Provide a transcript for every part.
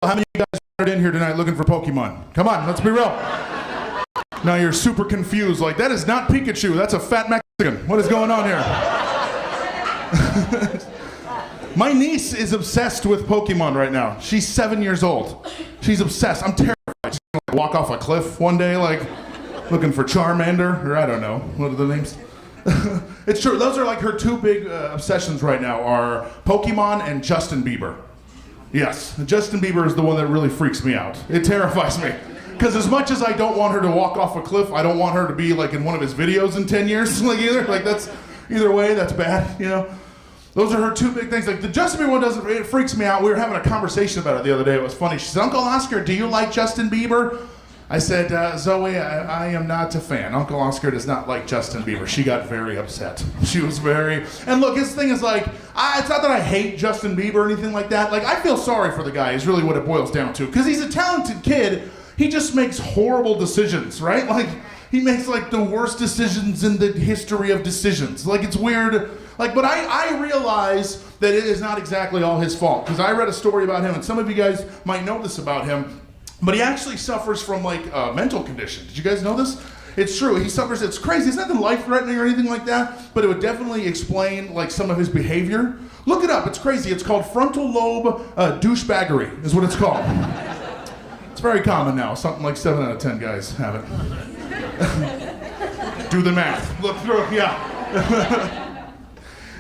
How many of you guys wandered in here tonight looking for Pokemon? Come on, let's be real. Now you're super confused, like, that is not Pikachu, that's a fat Mexican. What is going on here? My niece is obsessed with Pokemon right now. She's 7 years old. She's obsessed. I'm terrified. She's gonna walk off a cliff one day, like, looking for Charmander, or I don't know, what are the names? It's true, those are like her two big obsessions right now are Pokemon and Justin Bieber. Yes, Justin Bieber is the one that really freaks me out. It terrifies me. Because as much as I don't want her to walk off a cliff, I don't want her to be like in one of his videos in 10 years, like either. Like that's, either way, that's bad, you know? Those are her two big things. Like the Justin Bieber one doesn't, it freaks me out. We were having a conversation about it the other day. It was funny. She said, Uncle Oscar, do you like Justin Bieber? I said, Zoe, I am not a fan. Uncle Oscar does not like Justin Bieber. She got very upset. She was very, and look, his thing is like, it's not that I hate Justin Bieber or anything like that. Like, I feel sorry for the guy is really what it boils down to. Because he's a talented kid, he just makes horrible decisions, right? Like, he makes like the worst decisions in the history of decisions. Like, it's weird. Like, but I realize that it is not exactly all his fault. Because I read a story about him, and some of you guys might know this about him. But he actually suffers from like a mental condition. Did you guys know this? It's true. He suffers. It's crazy. It's nothing life-threatening or anything like that. But it would definitely explain like some of his behavior. Look it up. It's crazy. It's called frontal lobe douchebaggery. Is what it's called. It's very common now. Something like 7 out of 10 guys have it. Do the math. Look through. Yeah.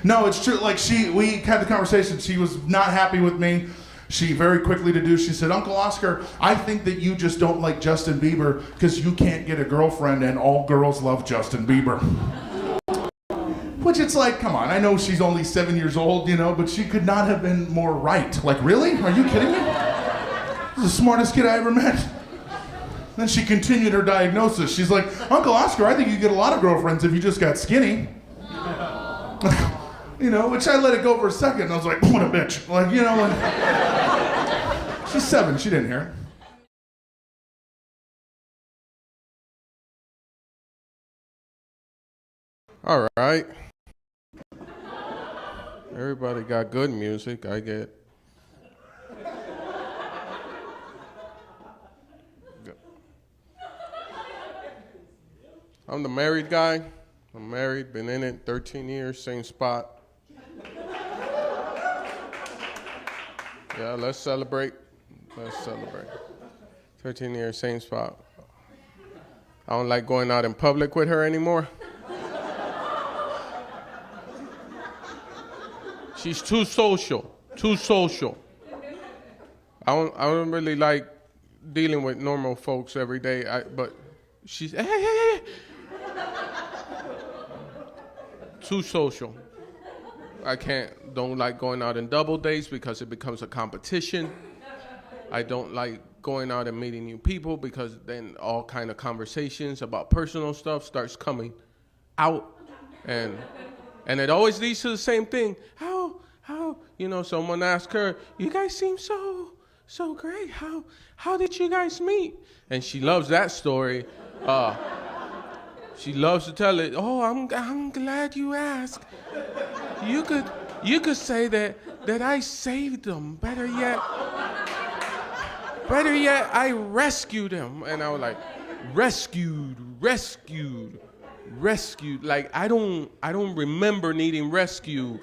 No, it's true. Like we had the conversation. She was not happy with me. She very quickly she said, Uncle Oscar, I think that you just don't like Justin Bieber because you can't get a girlfriend and all girls love Justin Bieber. Which it's like, come on, I know she's only 7 years old, you know, but she could not have been more right. Like, really? Are you kidding me? This is the smartest kid I ever met. Then she continued her diagnosis. She's like, Uncle Oscar, I think you get a lot of girlfriends if you just got skinny. You know, which I let it go for a second, and I was like, what a bitch. Like, you know, like, she's 7, she didn't hear. All right. Everybody got good music, I get. I'm the married guy. I'm married, been in it 13 years, same spot. Yeah, let's celebrate. Let's celebrate. 13 years, same spot. I don't like going out in public with her anymore. She's too social, too social. I don't really like dealing with normal folks every day, but she's, hey. Too social. I don't like going out in double dates because it becomes a competition. I don't like going out and meeting new people because then all kind of conversations about personal stuff starts coming out. And it always leads to the same thing. How, you know, someone asked her, you guys seem so great. How did you guys meet? And she loves that story. She loves to tell it. Oh, I'm glad you asked. You could say that I saved them. Better yet, I rescued them. And I was like, rescued. Like I don't remember needing rescue.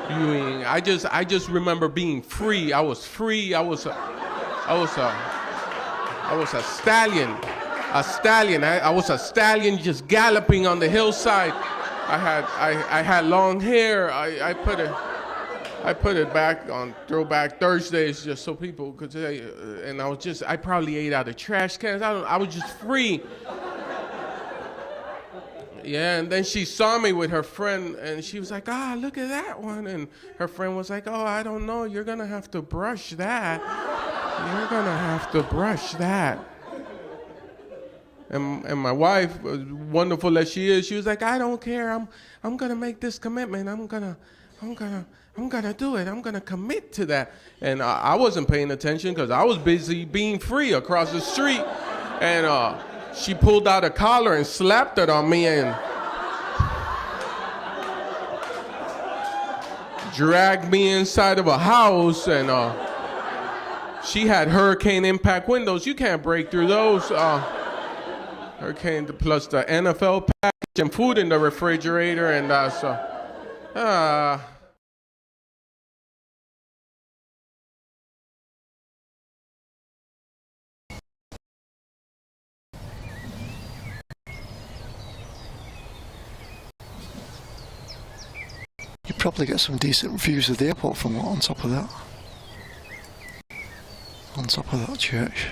I just remember being free. I was free. I was a stallion. I was a stallion just galloping on the hillside. I had long hair. I put it back on Throwback Thursdays just so people could say. And I probably ate out of trash cans. I was just free. Yeah, and then she saw me with her friend, and she was like, look at that one. And her friend was like, I don't know. You're going to have to brush that. You're going to have to brush that. And my wife, wonderful as she is, she was like, I don't care. I'm going to make this commitment. I'm going to do it. I'm going to commit to that. And I wasn't paying attention because I was busy being free across the street. And she pulled out a collar and slapped it on me and dragged me inside of a house and She had hurricane impact windows. You can't break through those. Hurricane plus the NFL package and food in the refrigerator, and You probably get some decent views of the airport from on top of that. On top of that church.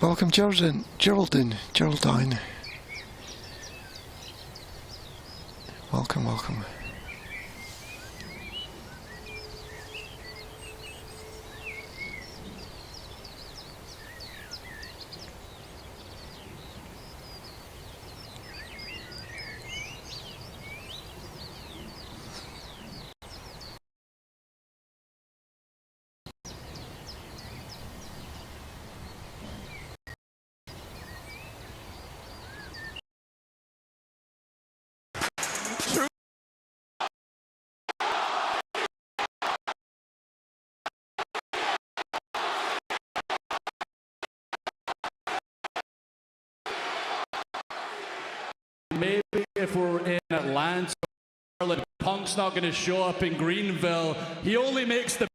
Welcome, Geraldine. Welcome, welcome. Maybe if we're in Atlanta, Punk's not going to show up in Greenville. He only makes the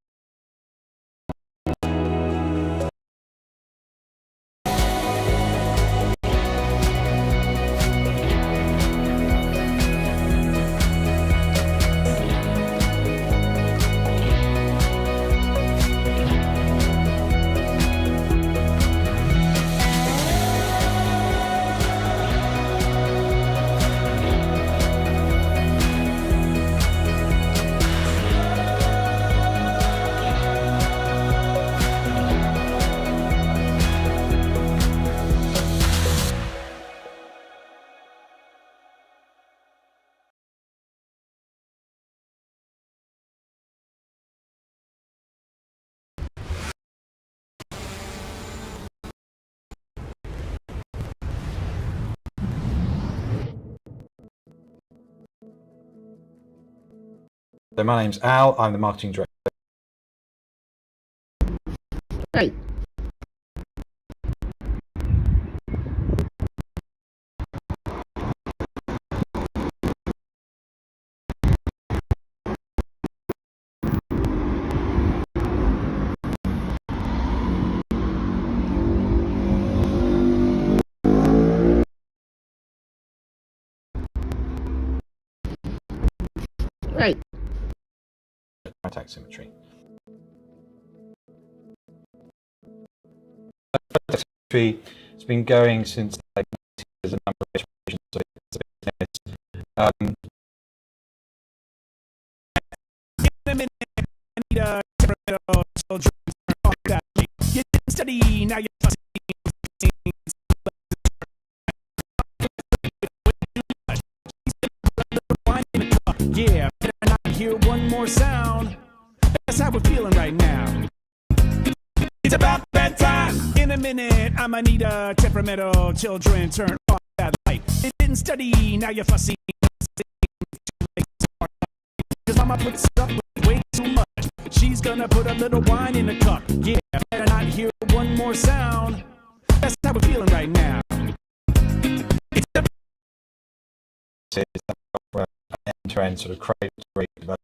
So my name's Al, I'm the marketing director. Hey. Right. Taximetry. It's been going since like there's a number of study now. Yeah, better not hear one more sound. That's how we're feeling right now. It's about that time. In a minute, I'ma need a temperamental children. Turn off that light. They didn't study, now you're fussy. Cause mama puts up with way too much. She's gonna put a little wine in the cup. Yeah, better not hear one more sound. That's how we're feeling right now. It's end-to-end sort of cradle to grave development.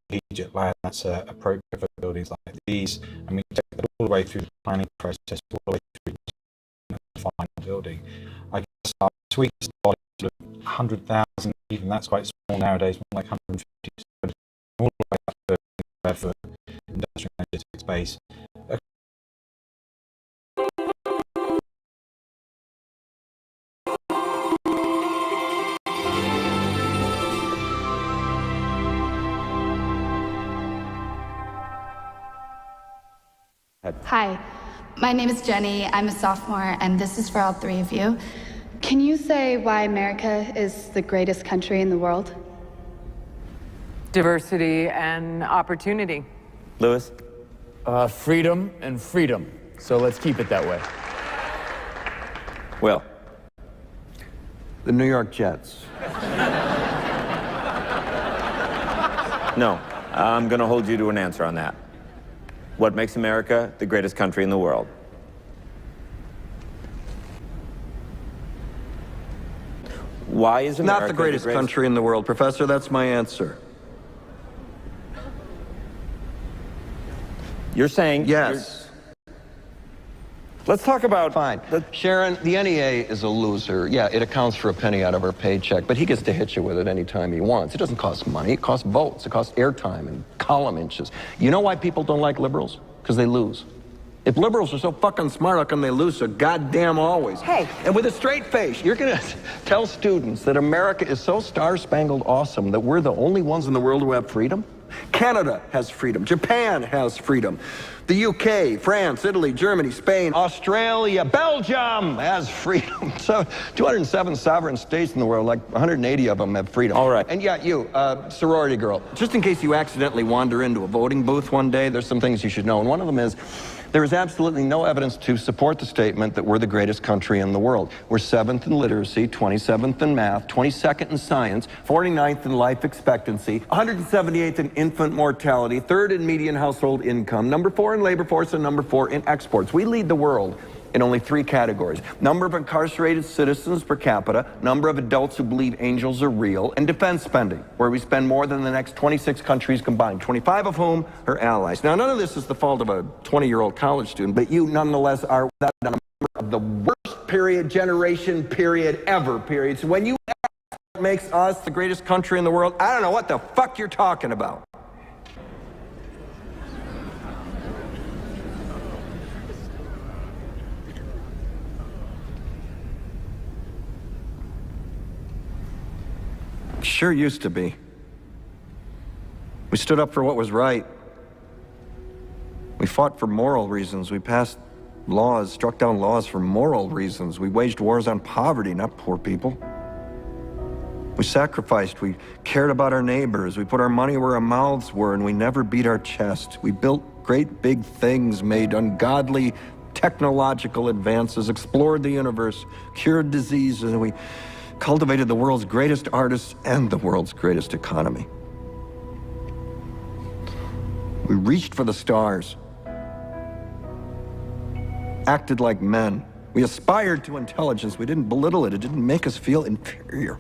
Collegiate land that's appropriate for buildings like these, and we take that all the way through the planning process, all the way through the final building. I guess our sweet spot is sort of 100,000, even that's quite small nowadays, more like 150, all the way up for industrial energetic space. Hi, my name is Jenny. I'm a sophomore, and this is for all three of you. Can you say why America is the greatest country in the world? Diversity and opportunity. Lewis? Freedom and freedom. So let's keep it that way. Will? The New York Jets. No, I'm going to hold you to an answer on that. What makes America the greatest country in the world? Why is America Not the greatest country in the world, Professor. That's my answer. You're saying... Yes. Let's talk about... Fine. Sharon, the NEA is a loser. Yeah, it accounts for a penny out of our paycheck, but he gets to hit you with it anytime he wants. It doesn't cost money. It costs votes. It costs airtime and column inches. You know why people don't like liberals? Because they lose. If liberals are so fucking smart, how come they lose so goddamn always? Hey. And with a straight face, you're gonna tell students that America is so star-spangled awesome that we're the only ones in the world who have freedom? Canada has freedom. Japan has freedom. The UK, France, Italy, Germany, Spain, Australia, Belgium has freedom. So 207 sovereign states in the world, like 180 of them have freedom. All right. And yeah, you, sorority girl, just in case you accidentally wander into a voting booth one day, there's some things you should know. And one of them is, there is absolutely no evidence to support the statement that we're the greatest country in the world. We're 7th in literacy, 27th in math, 22nd in science, 49th in life expectancy, 178th in infant mortality, 3rd in median household income, number 4 in labor force, and number 4 in exports. We lead the world in only 3 categories: number of incarcerated citizens per capita, number of adults who believe angels are real, and defense spending, where we spend more than the next 26 countries combined, 25 of whom are allies. Now, none of this is the fault of a 20-year-old college student, but you nonetheless are without a member of the worst period, generation, period, ever, period. So when you ask what makes us the greatest country in the world, I don't know what the fuck you're talking about. Sure used to be. We stood up for what was right. We fought for moral reasons. We passed laws, struck down laws for moral reasons. We waged wars on poverty, not poor people. We sacrificed. We cared about our neighbors. We put our money where our mouths were, and we never beat our chest. We built great big things, made ungodly technological advances, explored the universe, cured diseases, and we cultivated the world's greatest artists and the world's greatest economy. We reached for the stars, acted like men. We aspired to intelligence. We didn't belittle it. It didn't make us feel inferior.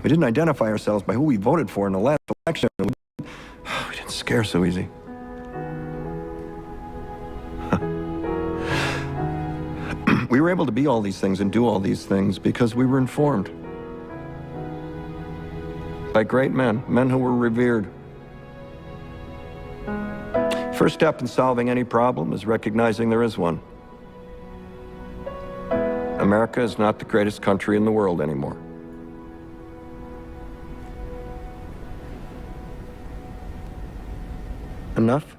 We didn't identify ourselves by who we voted for in the last election. We didn't scare so easy. We were able to be all these things and do all these things because we were informed by great men, men who were revered. First step in solving any problem is recognizing there is one. America is not the greatest country in the world anymore. Enough?